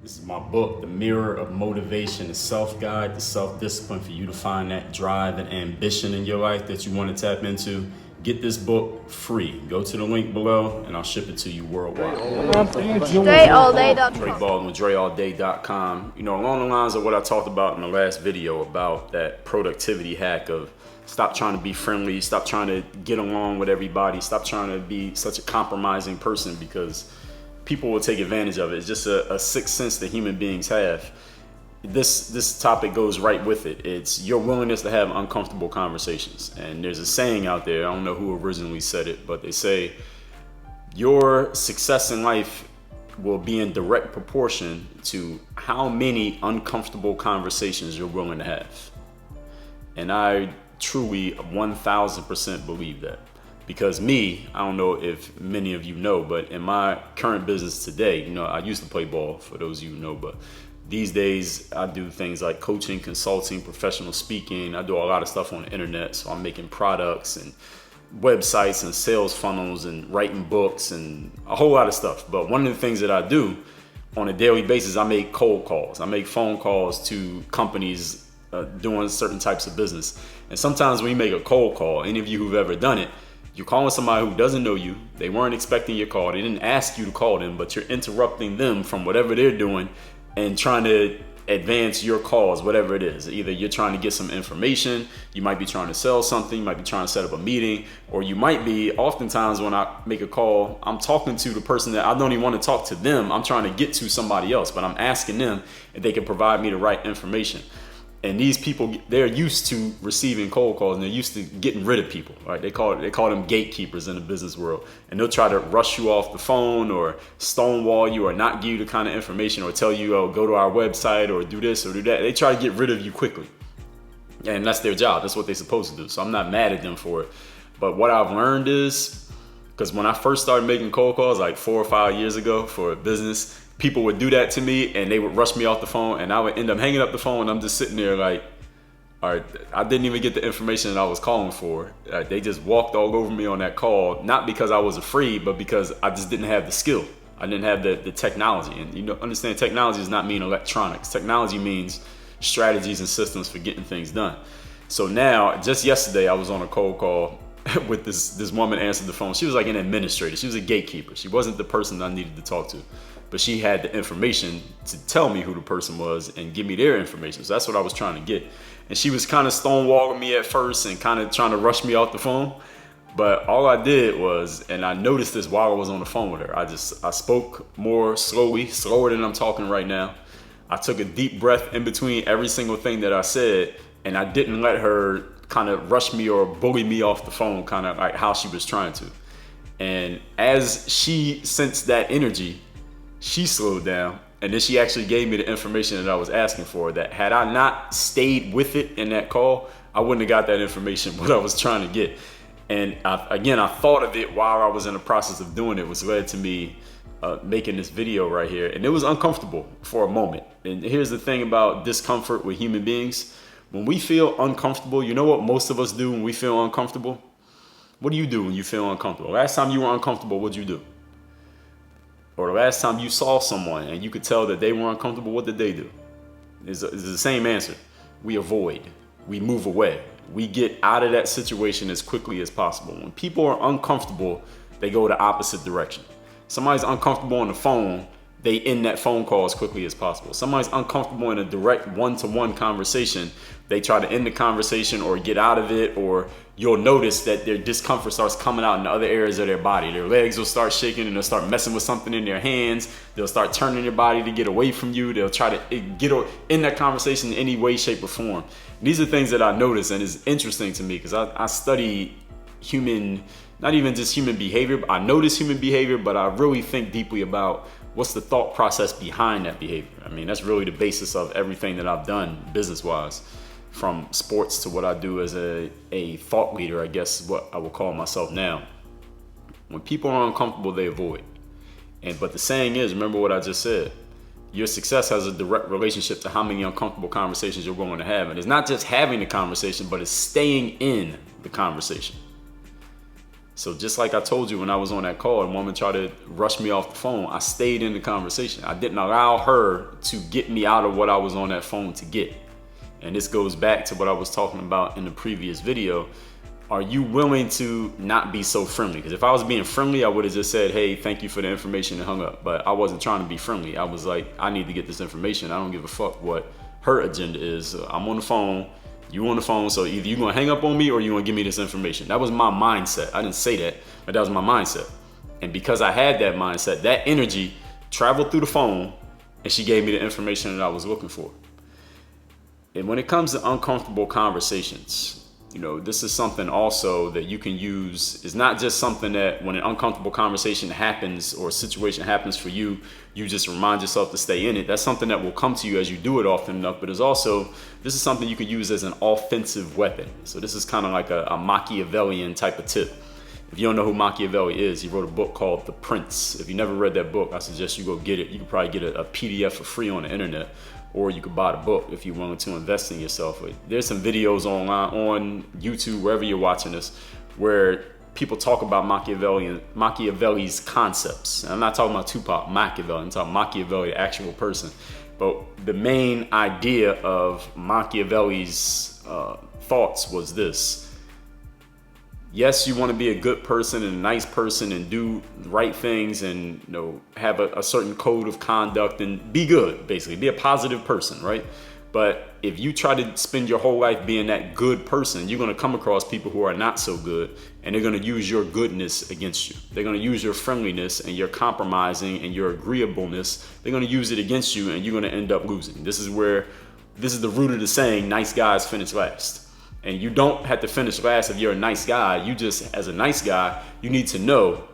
This is my book, The Mirror of Motivation, the self-guide, the self-discipline for you to find that drive and ambition in your life that you want to tap into. Get this book free. Go to the link below and I'll ship it to you worldwide. DreAllDay.com. Dre Baldwin, DreAllDay.com. You know, along the lines of what I talked about in the last video about that productivity hack of stop trying to be friendly, stop trying to get along with everybody, stop trying to be such a compromising person because people will take advantage of it. It's just a sixth sense that human beings have. This topic goes right with it. It's your willingness to have uncomfortable conversations. And there's a saying out there, I don't know who originally said it, but they say your success in life will be in direct proportion to how many uncomfortable conversations you're willing to have. And I truly 1000% believe that. Because me, I don't know if many of you know, but in my current business today, you know, I used to play ball, for those of you who know, but these days I do things like coaching, consulting, professional speaking. I do a lot of stuff on the internet. So I'm making products and websites and sales funnels and writing books and a whole lot of stuff. But one of the things that I do on a daily basis, I make cold calls. I make phone calls to companies doing certain types of business. And sometimes when you make a cold call, any of you who've ever done it, you're calling somebody who doesn't know you. They weren't expecting your call. They didn't ask you to call them, but you're interrupting them from whatever they're doing and trying to advance your cause, whatever it is. Either you're trying to get some information, you might be trying to sell something, you might be trying to set up a meeting, or you might be, oftentimes when I make a call, I'm talking to the person that I don't even want to talk to them. I'm trying to get to somebody else, but I'm asking them if they can provide me the right information. And these people, they're used to receiving cold calls and they're used to getting rid of people, right? They call them gatekeepers in the business world. And they'll try to rush you off the phone or stonewall you or not give you the kind of information or tell you, oh, go to our website or do this or do that. They try to get rid of you quickly. And that's their job. That's what they're supposed to do. So I'm not mad at them for it. But what I've learned is, because when I first started making cold calls like 4 or 5 years ago for a business, people would do that to me and they would rush me off the phone and I would end up hanging up the phone and I'm just sitting there like, all right, I didn't even get the information that I was calling for. They just walked all over me on that call, not because I was afraid, but because I just didn't have the skill. I didn't have the technology. And you know, understand, technology does not mean electronics. Technology means strategies and systems for getting things done. So now, just yesterday, I was on a cold call with this woman answered the phone. She was like an administrator. She was a gatekeeper. She wasn't the person I needed to talk to. But she had the information to tell me who the person was and give me their information. So that's what I was trying to get. And she was kind of stonewalling me at first and kind of trying to rush me off the phone. But all I did was, and I noticed this while I was on the phone with her, I spoke more slowly, slower than I'm talking right now. I took a deep breath in between every single thing that I said, and I didn't let her kind of rush me or bully me off the phone, kind of like how she was trying to. And as she sensed that energy, she slowed down, and then she actually gave me the information that I was asking for, that had I not stayed with it in that call, I wouldn't have got that information, what I was trying to get. And I thought of it while I was in the process of doing it, which led to me making this video right here. And it was uncomfortable for a moment. And here's the thing about discomfort with human beings. When we feel uncomfortable, you know what most of us do when we feel uncomfortable? What do you do when you feel uncomfortable? Last time you were uncomfortable, what'd you do? Or the last time you saw someone and you could tell that they were uncomfortable, what did they do? It's the same answer. We avoid. We move away. We get out of that situation as quickly as possible. When people are uncomfortable, they go the opposite direction. Somebody's uncomfortable on the phone, they end that phone call as quickly as possible. Somebody's uncomfortable in a direct one-to-one conversation, they try to end the conversation or get out of it, or you'll notice that their discomfort starts coming out in the other areas of their body. Their legs will start shaking and they'll start messing with something in their hands. They'll start turning their body to get away from you. They'll try to get in that conversation in any way, shape, or form. These are things that I notice, and it's interesting to me because I study human, not even just human behavior, but I notice human behavior, but I really think deeply about what's the thought process behind that behavior. I mean, that's really the basis of everything that I've done business-wise, from sports to what I do as a thought leader, I guess is what I would call myself now. When people are uncomfortable, they avoid. But the saying is, remember what I just said, your success has a direct relationship to how many uncomfortable conversations you're going to have. And it's not just having the conversation, but it's staying in the conversation. So just like I told you when I was on that call, a woman tried to rush me off the phone, I stayed in the conversation. I didn't allow her to get me out of what I was on that phone to get. And this goes back to what I was talking about in the previous video. Are you willing to not be so friendly? Because if I was being friendly, I would have just said, hey, thank you for the information, and hung up. But I wasn't trying to be friendly. I was like, I need to get this information. I don't give a fuck what her agenda is. I'm on the phone, you on the phone, so either you're gonna hang up on me or you're gonna give me this information. That was my mindset. I didn't say that, but that was my mindset. And because I had that mindset, that energy traveled through the phone, and she gave me the information that I was looking for. And when it comes to uncomfortable conversations, you know, this is something also that you can use. It's not just something that when an uncomfortable conversation happens or a situation happens for you, you just remind yourself to stay in it. That's something that will come to you as you do it often enough, but it's also, this is something you can use as an offensive weapon. So this is kind of like a Machiavellian type of tip. If you don't know who Machiavelli is, he wrote a book called The Prince. If you never read that book, I suggest you go get it. You can probably get a PDF for free on the internet, or you could buy the book if you're willing to invest in yourself. There's some videos online, on YouTube, wherever you're watching this, where people talk about Machiavelli's concepts. And I'm not talking about Tupac Machiavelli, I'm talking Machiavelli, the actual person. But the main idea of Machiavelli's thoughts was this. Yes, you want to be a good person and a nice person and do the right things and, you know, have a certain code of conduct and be good, basically. Be a positive person, right? But if you try to spend your whole life being that good person, you're going to come across people who are not so good, and they're going to use your goodness against you. They're going to use your friendliness and your compromising and your agreeableness. They're going to use it against you, and you're going to end up losing. This is the root of the saying, nice guys finish last. And you don't have to finish last if you're a nice guy. You just, as a nice guy, you need to know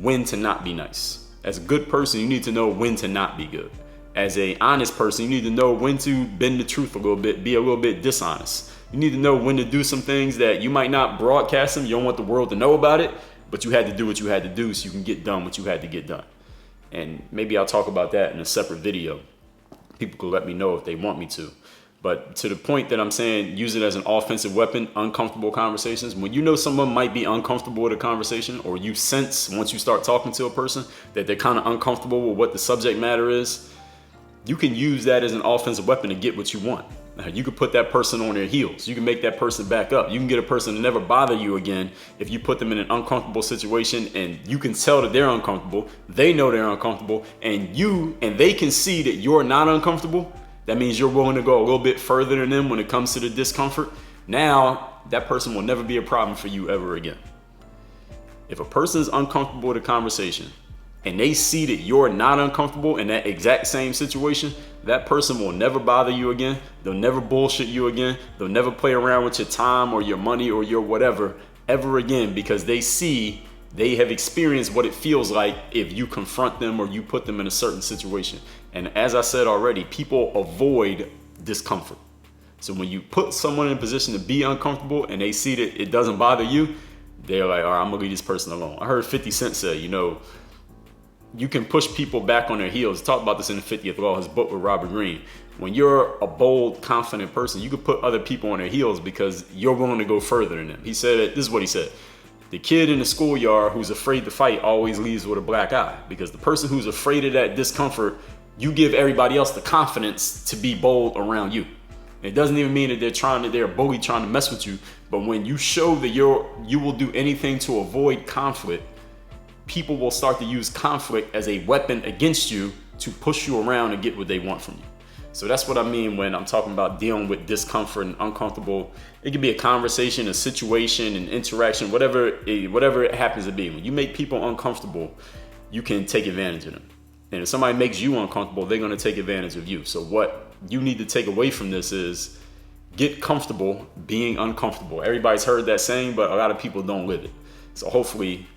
when to not be nice. As a good person, you need to know when to not be good. As a honest person, you need to know when to bend the truth a little bit, be a little bit dishonest. You need to know when to do some things that you might not broadcast them. You don't want the world to know about it, but you had to do what you had to do so you can get done what you had to get done. And maybe I'll talk about that in a separate video. People could let me know if they want me to. But to the point that I'm saying, use it as an offensive weapon, uncomfortable conversations. When you know someone might be uncomfortable with a conversation, or you sense once you start talking to a person that they're kind of uncomfortable with what the subject matter is, you can use that as an offensive weapon to get what you want. You can put that person on their heels. You can make that person back up. You can get a person to never bother you again if you put them in an uncomfortable situation, and you can tell that they're uncomfortable. They know they're uncomfortable, and they can see that you're not uncomfortable. That means you're willing to go a little bit further than them when it comes to the discomfort. Now, that person will never be a problem for you ever again. If a person's uncomfortable with a conversation and they see that you're not uncomfortable in that exact same situation, that person will never bother you again. They'll never bullshit you again. They'll never play around with your time or your money or your whatever ever again, because they have experienced what it feels like if you confront them or you put them in a certain situation. And as I said already, people avoid discomfort. So when you put someone in a position to be uncomfortable and they see that it doesn't bother you, they're like, all right, I'm gonna leave this person alone. I heard 50 Cent say, you can push people back on their heels. He talked about this in the 50th Law, his book with Robert Greene. When you're a bold, confident person, you can put other people on their heels because you're willing to go further than them. He said, this is what he said. The kid in the schoolyard who's afraid to fight always leaves with a black eye, because the person who's afraid of that discomfort, you give everybody else the confidence to be bold around you. It doesn't even mean that they're a bully trying to mess with you, but when you show that you will do anything to avoid conflict, people will start to use conflict as a weapon against you to push you around and get what they want from you. So that's what I mean when I'm talking about dealing with discomfort and uncomfortable. It could be a conversation, a situation, an interaction, whatever it happens to be. When you make people uncomfortable, you can take advantage of them. And if somebody makes you uncomfortable, they're going to take advantage of you. So what you need to take away from this is get comfortable being uncomfortable. Everybody's heard that saying, but a lot of people don't live it. So hopefully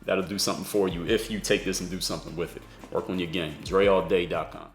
that'll do something for you if you take this and do something with it. Work on your game. DreAllDay.com.